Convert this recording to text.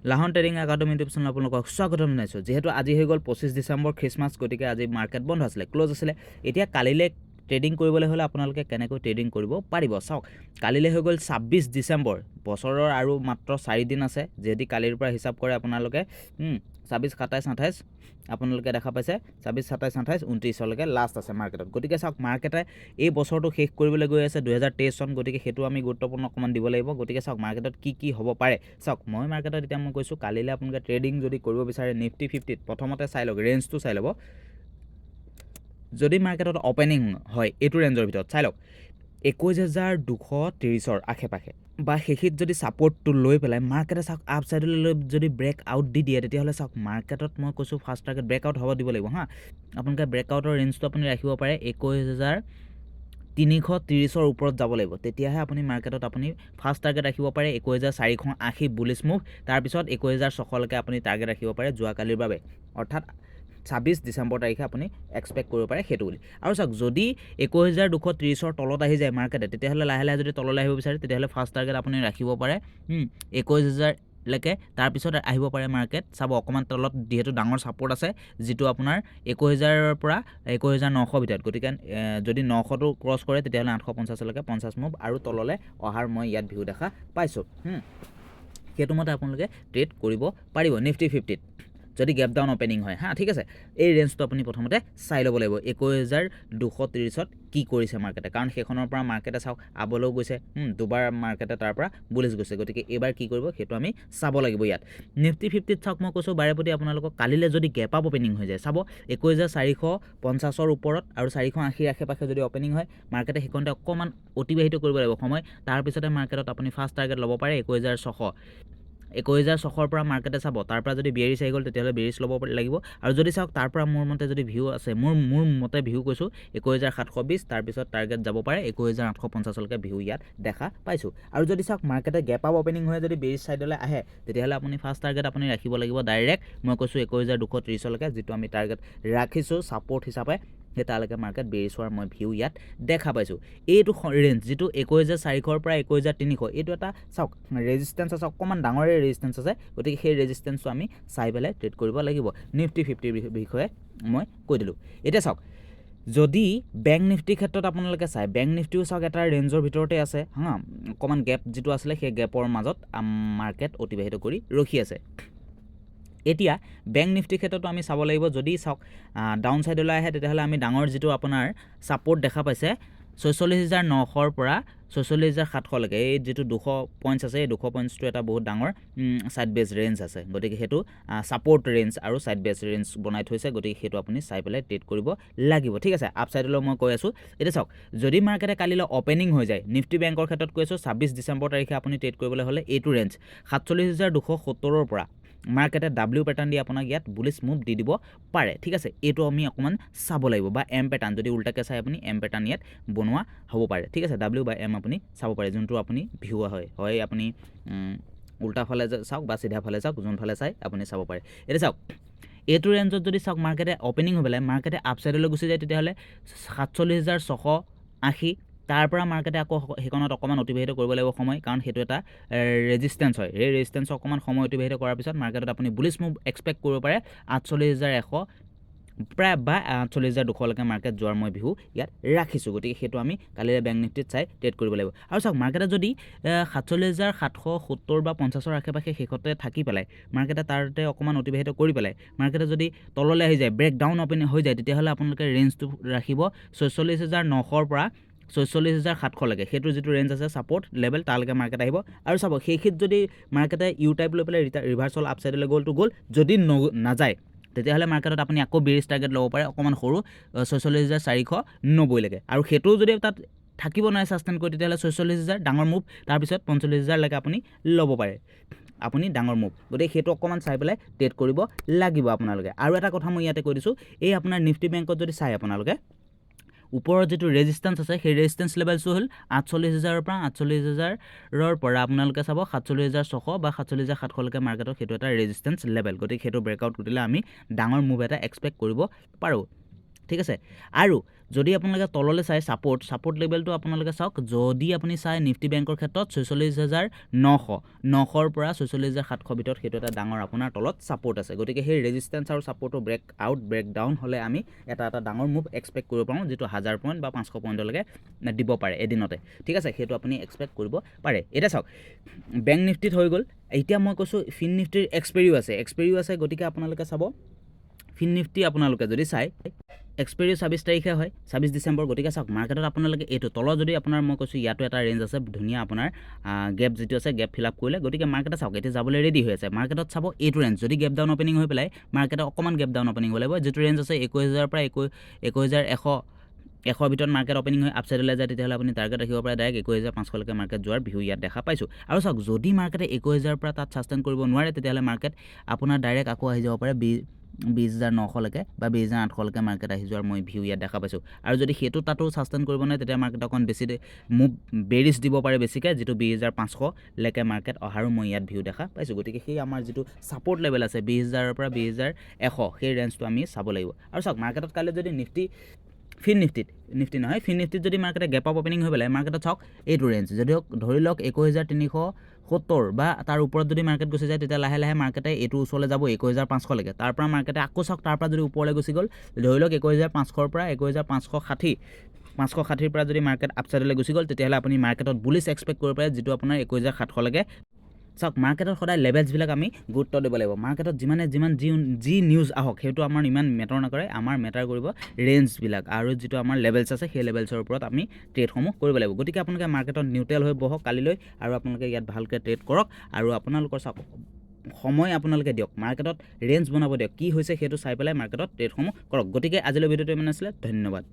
লাহন trading academy YouTube channel আপোনালোকক স্বাগতম জনাইছোঁ। যিহেতু আজি হৈ গ'ল 25 ডিচেম্বৰ খ্ৰীষ্টমাছ, গতিকে আজি মাৰ্কেট বন্ধ আছিলে, ক্ল'জ আছিলে। এতিয়া কালিলৈ ট্ৰেডিং কৰিবলৈ হ'লে আপোনালোকে কেনেকৈ ট্ৰেডিং কৰিব পাৰিব চাওক। কালিলৈ হৈ গ'ল 26 ডিচেম্বৰ, বছৰৰ আৰু মাত্ৰ 4 দিন আছে। যদি কালিৰ পৰা হিচাপ কৰে আপোনালোকে 26, 27, 28 আপোনালোকে দেখা পাইছে 26, 27, 28, 29লৈকে লাষ্ট আছে মাৰ্কেটত। গতিকে চাওক, মাৰ্কেটে এই বছৰটো শেষ কৰিবলৈ গৈ আছে 2023 চন, গতিকে সেইটো আমি গুৰুত্বপূৰ্ণ অকণমান দিব লাগিব। গতিকে চাওক, মাৰ্কেটত কি হ'ব পাৰে চাওক। মই মাৰ্কেটত এতিয়া মই কৈছোঁ, কালিলৈ আপোনালোকে ট্ৰেডিং যদি কৰিব বিচাৰে নিফটি 50ত প্ৰথমতে চাই লওক, ৰেঞ্জটো চাই ল'ব। যদি মাৰ্কেটত অপেনিং হয় এইটো ৰেঞ্জৰ ভিতৰত চাই লওক 21,230ৰ আশে-পাশে বা শেষিত যদি ছাপৰ্টটো লৈ পেলাই মাৰ্কেটে চাওক আপ ছাইডলৈ যদি ব্ৰেক আউট দি দিয়ে, তেতিয়াহ'লে চাওক মাৰ্কেটত মই কৈছোঁ ফাৰ্ষ্ট টাৰ্গেট ব্ৰেক আউট হ'ব দিব লাগিব হা। আপোনালোকে ব্ৰেক আউটৰ ৰেঞ্জটো আপুনি ৰাখিব পাৰে 21,330ৰ ওপৰত যাব লাগিব, তেতিয়াহে আপুনি মাৰ্কেটত আপুনি ফাৰ্ষ্ট টাৰ্গেট ৰাখিব পাৰে 21,480 বুলিছ মুভ। তাৰপিছত 21,600লৈকে আপুনি টাৰ্গেট ৰাখিব পাৰে যোৱাকালিৰ বাবে, অৰ্থাৎ 26 ডিচেম্বৰ তাৰিখে আপুনি এক্সপেক্ট কৰিব পাৰে সেইটো বুলি। আৰু চাওক, যদি 21,230ৰ তলত আহি যায় মাৰ্কেটে, তেতিয়াহ'লে লাহে লাহে যদি তললৈ আহিব বিচাৰে, তেতিয়াহ'লে ফাৰ্ষ্ট টাৰ্গেট আপুনি ৰাখিব পাৰে 21,000লৈকে। তাৰপিছত আহিব পাৰে মাৰ্কেট চাব অকণমান তলত, যিহেতু ডাঙৰ ছাপৰ্ট আছে যিটো আপোনাৰ 21,000ৰ পৰা 21,900 ভিতৰত। গতিকে যদি 900টো ক্ৰছ কৰে তেতিয়াহ'লে 850লৈকে 50 মুভ আৰু তললৈ অহাৰ মই ইয়াত ভিউ দেখা পাইছোঁ। সেইটো মতে আপোনালোকে ট্ৰেড কৰিব পাৰিব নিফটি 50ত যদি গেপ ডাউন অপেনিং হয় হা। ঠিক আছে, এই ৰেঞ্জটো আপুনি প্ৰথমতে চাই ল'ব লাগিব 21,230ত কি কৰিছে মাৰ্কেটে, কাৰণ সেইখনৰ পৰা মাৰ্কেটে চাওক আবলৈও গৈছে, দুবাৰ মাৰ্কেটে তাৰ পৰা বুলিছ গৈছে। গতিকে এইবাৰ কি কৰিব সেইটো আমি চাব লাগিব ইয়াত। নিফটি 50ত চাওক, মই কৈছোঁ বাৰে প্ৰতি আপোনালোকক কালিলৈ যদি গেপ আপ অপেনিং হৈ যায় চাব 21,450ৰ ওপৰত আৰু 480ৰ আশে-পাশে যদি অপেনিং হয়, মাৰ্কেটে সেইখনতে অকণমান অতিবাহিত কৰিব লাগিব সময়। তাৰপিছতে মাৰ্কেটত আপুনি ফাৰ্ষ্ট টাৰ্গেট ল'ব পাৰে 21,600। 21,600ৰ পৰা মাৰ্কেটে চাব, তাৰ পৰা যদি বেৰিছ আহি গ'ল তেতিয়াহ'লে বেৰিছ ল'ব লাগিব। আৰু যদি চাওক তাৰ পৰা মোৰ মতে যদি ভিউ আছে, মোৰ মতে ভিউ কৈছোঁ 21,720, তাৰপিছত টাৰ্গেট যাব পাৰে 21,850লৈকে ভিউ ইয়াত দেখা পাইছোঁ। আৰু যদি চাওক মাৰ্কেটে গেপ আপ অপেনিং হৈ যদি বেৰিছ ছাইডলৈ আহে, তেতিয়াহ'লে আপুনি ফাৰ্ষ্ট টাৰ্গেট আপুনি ৰাখিব লাগিব ডাইৰেক্ট মই কৈছোঁ 21,230লৈকে, যিটো আমি টাৰ্গেট ৰাখিছোঁ ছাপৰ্ট হিচাপে, সেই তালৈকে মাৰ্কেট বেৰিছ হোৱাৰ মই ভিউ ইয়াত দেখা পাইছোঁ। এইটো ৰেঞ্জ যিটো 21,400ৰ পৰা 21,300, এইটো এটা চাওক ৰেজিষ্টেঞ্চ আছে, অকণমান ডাঙৰে ৰেজিষ্টেঞ্চ আছে। গতিকে সেই ৰেজিষ্টেঞ্চটো আমি চাই পেলাই ট্ৰেড কৰিব লাগিব। নিফটি 50ৰ বিষয়ে মই কৈ দিলোঁ। এতিয়া চাওক, যদি বেংক নিফটিৰ ক্ষেত্ৰত আপোনালোকে চাই, বেংক নিফটিও চাওক এটা ৰেঞ্জৰ ভিতৰতে আছে হা। অকণমান গেপ যিটো আছিলে সেই গেপৰ মাজত মাৰ্কেট অতিবাহিত কৰি ৰখি আছে। এতিয়া বেংক নিফটিৰ ক্ষেত্ৰতো আমি চাব লাগিব, যদি চাওক ডাউন ছাইডলৈ আহে তেতিয়াহ'লে আমি ডাঙৰ যিটো আপোনাৰ ছাপৰ্ট দেখা পাইছে 46,900ৰ পৰা 46,700লৈকে, এই যিটো 200 পইণ্টছ আছে, এই 200 পইণ্টছটো এটা বহুত ডাঙৰ ছাইড বেজ ৰেঞ্জ আছে। গতিকে সেইটো ছাপৰ্ট ৰেঞ্জ আৰু ছাইড বেজ ৰেঞ্জ বনাই থৈছে, গতিকে সেইটো আপুনি চাই পেলাই ট্ৰেড কৰিব লাগিব। ঠিক আছে, আপ ছাইডলৈ মই কৈ আছোঁ। এতিয়া চাওক, যদি মাৰ্কেটে কালিলৈ অপেনিং হৈ যায়, নিফটি বেংকৰ ক্ষেত্ৰত কৈ আছোঁ 26 ডিচেম্বৰ তাৰিখে আপুনি ট্ৰেড কৰিবলৈ হ'লে এইটো ৰেঞ্জ 47,270ৰ পৰা মাৰ্কেটে ডাব্লিউ পেটাৰ্ণ দি আপোনাক ইয়াত বুলিছ মুভ দি দিব পাৰে। ঠিক আছে, এইটো আমি অকণমান চাব লাগিব, বা এম পেটাৰ্ণ যদি উল্টাকৈ চাই আপুনি এম পেটাৰ্ণ ইয়াত বনোৱা হ'ব পাৰে। ঠিক আছে, ডাব্লিউ বা এম আপুনি চাব পাৰে, যোনটো আপুনি ভিউ হয় আপুনি উল্টা ফালে চাওক বা চিধা ফালে চাওক, যোনফালে চাই আপুনি চাব পাৰে। এতিয়া চাওক, এইটো ৰেঞ্জত যদি চাওক মাৰ্কেটে অপেনিং হৈ পেলাই মাৰ্কেটে আপ ছাইডলৈ গুচি যায়, তেতিয়াহ'লে 47,680, তাৰ পৰা মাৰ্কেটে আকৌ সেইখনত অকণমান অতিবাহিত কৰিব লাগিব সময়, কাৰণ সেইটো এটা ৰেজিষ্টেঞ্চ হয়। সেই ৰেজিষ্টেঞ্চৰ অকণমান সময় অতিবাহিত কৰাৰ পিছত মাৰ্কেটত আপুনি বুলিছ মুভ এক্সপেক্ট কৰিব পাৰে 48,100 প্ৰায় বা 48,200লৈকে মাৰ্কেট যোৱাৰ মই ভিউ ইয়াত ৰাখিছোঁ। গতিকে সেইটো আমি কালিলৈ বেংক নিফটিত চাই ট্ৰেড কৰিব লাগিব। আৰু চাওক, মাৰ্কেটে যদি 47,770 বা 50ৰ আশে-পাশে শেষতে থাকি পেলাই মাৰ্কেটে তাতে অকণমান অতিবাহিত কৰি পেলাই মাৰ্কেটে যদি তললৈ আহি যায়, ব্ৰেক ডাউন অপেনিং হৈ যায়, তেতিয়াহ'লে আপোনালোকে ৰেঞ্জটো ৰাখিব 46,900ৰ পৰা 46,700লৈকে। সেইটো যিটো ৰেঞ্জ আছে ছাপৰ্ট লেভেল, তালৈকে মাৰ্কেট আহিব। আৰু চাব, সেইখিত যদি মাৰ্কেটে ইউ টাইপ লৈ পেলাই ৰিভাৰ্চল আপ ছাইডলৈ গ'ল, যদি নাযায় তেতিয়াহ'লে মাৰ্কেটত আপুনি আকৌ বেৰিছ টাৰ্গেট ল'ব পাৰে অকণমান সৰু 46,490লৈকে। আৰু সেইটোও যদি তাত থাকিব নোৱাৰে ছাষ্টেইন কৰি, তেতিয়াহ'লে 46,000 ডাঙৰ মুভ, তাৰপিছত 45,000লৈকে আপুনি ল'ব পাৰে আপুনি ডাঙৰ মুভ। গতিকে সেইটো অকণমান চাই পেলাই ট্ৰেড কৰিব লাগিব আপোনালোকে। আৰু এটা কথা মই ইয়াতে কৈ দিছোঁ, এই আপোনাৰ নিফটি বেংকত যদি চাই আপোনালোকে ওপৰৰ যিটো ৰেজিষ্টেঞ্চ আছে, সেই ৰেজিষ্টেঞ্চ লেভেলটো হ'ল 48,000ৰ পৰা 48,000ৰ পৰা আপোনালোকে চাব 47,600 বা 47,700লৈকে মাৰ্কেটত সেইটো এটা ৰেজিষ্টেঞ্চ লেভেল। গতিকে সেইটো ব্ৰেকআউট কৰিলে আমি ডাঙৰ মুভ এটা এক্সপেক্ট কৰিব পাৰোঁ। ঠিক আছে আৰু যদি আপোনালোকে তললৈ চাই ছাপোৰ্ট লেভেলটো আপোনালোকে চাওক যদি আপুনি চাই নিফটি বেংকৰ ক্ষেত্ৰত 46,900 পৰা 46,700 ভিতৰত সেইটো এটা ডাঙৰ আপোনাৰ তলত ছাপোৰ্ট আছে গতিকে সেই ৰেজিষ্টেন্স আৰু ছাপোৰ্টটো ব্ৰেক ডাউন হ'লে আমি এটা ডাঙৰ মুভ এক্সপেক্ট কৰিব পাৰোঁ যিটো 1000 পইণ্ট বা 500 পইণ্টলৈকে দিব পাৰে এদিনতে ঠিক আছে সেইটো আপুনি এক্সপেক্ট কৰিব পাৰে এতিয়া চাওক বেংক নিফটিত হৈ গ'ল এতিয়া মই কৈছোঁ ফিন নিফটিৰ এক্সপেৰিও আছে গতিকে আপোনালোকে চাব ফিন নিফটি আপোনালোকে যদি চাই এক্সপেৰি 26 তাৰিখে হয় 26 ডিচেম্বৰ গতিকে চাওক মাৰ্কেটত আপোনালোকে এইটো তলত যদি আপোনাৰ মই কৈছোঁ ইয়াতো এটা ৰেঞ্জ আছে ধুনীয়া আপোনাৰ গেপ যিটো আছে গেপ ফিল আপ কৰিলে গতিকে মাৰ্কেটে চাওক এতিয়া যাবলৈ ৰেডি হৈ আছে মাৰ্কেটত চাব এইটো ৰেঞ্জ যদি গেপ ডাউন অপেনিং হৈ পেলাই মাৰ্কেটে অকণমান গেপ ডাউন অপেনিং হ'ব লাগিব যিটো ৰেঞ্জ আছে 21,000 পৰা 21,100 ভিতৰত মাৰ্কেট অপেনিং হৈ আপছাইডলৈ যায় তেতিয়াহ'লে আপুনি টাৰ্গেট ৰাখিব পাৰে ডাইৰেক্ট 21,500লৈকে মাৰ্কেট যোৱাৰ ভিউ ইয়াত দেখা পাইছোঁ আৰু চাওক যদি মাৰ্কেটে 21,000 পৰা তাত ছাষ্টেইন কৰিব নোৱাৰে তেতিয়াহ'লে মাৰ্কেট আপোনাৰ ডাইৰেক্ট আকৌ আহি যাব পাৰে 20,900লৈকে বা 20,800লৈকে মাৰ্কেট আহি যোৱাৰ মই ভিউ ইয়াত দেখা পাইছোঁ আৰু যদি সেইটো তাতো ছাষ্টেইন কৰিব নোৱাৰে তেতিয়া মাৰ্কেট অকণ বেছি মুভ বেৰিছ দিব পাৰে বেছিকৈ যিটো 20,500লৈকে মাৰ্কেট অহাৰো মই ইয়াত ভিউ দেখা পাইছোঁ গতিকে সেই আমাৰ যিটো ছাপোৰ্ট লেভেল আছে 20,000 পৰা 20,100 সেই ৰেঞ্জটো আমি চাব লাগিব আৰু চাওক মাৰ্কেটত কাইলৈ যদি ফিন নিফটিত যদি মাৰ্কেটে গেপ আপ অপেনিং হৈ পেলাই মাৰ্কেটত চাওক এইটো ৰেঞ্জ যদি ধৰি লওক 21,370 বা তাৰ ওপৰত যদি মাৰ্কেট গুচি যায় তেতিয়া লাহে লাহে মাৰ্কেটে এইটো ওচৰলৈ যাব 21,500লৈকে তাৰ পৰা মাৰ্কেটে আকৌ চাওক তাৰ পৰা যদি ওপৰলৈ গুচি গ'ল ধৰি লওক 21,500ৰ পৰা 21,560 পৰা যদি মাৰ্কেট আপছাইডলৈ গুচি গ'ল তেতিয়াহ'লে আপুনি মাৰ্কেটত বুলিছ এক্সপেক্ট কৰিব পাৰে যিটো আপোনাৰ 21,700লৈকে চাওক মাৰ্কেটত সদায় লেভেলছবিলাক আমি গুৰুত্ব দিব লাগিব মাৰ্কেটত যিমান যি নিউজ আহক সেইটো আমাৰ ইমান মেটাৰ নকৰে আমাৰ মেটাৰ কৰিব ৰেঞ্জবিলাক আৰু যিটো আমাৰ লেভেলছ আছে সেই লেভেলছৰ ওপৰত আমি ট্ৰেডসমূহ কৰিব লাগিব গতিকে আপোনালোকে মাৰ্কেটত নিউট্ৰেল হৈ বহক কালিলৈ আৰু আপোনালোকে ইয়াত ভালকৈ ট্ৰেড কৰক আৰু আপোনালোকৰ চাওক সময় আপোনালোকে দিয়ক মাৰ্কেটত ৰেঞ্জ বনাব দিয়ক কি হৈছে সেইটো চাই পেলাই মাৰ্কেটত ট্ৰেডসমূহ কৰক গতিকে আজিলৈ ভিডিঅ'টো ইমান আছিলে ধন্যবাদ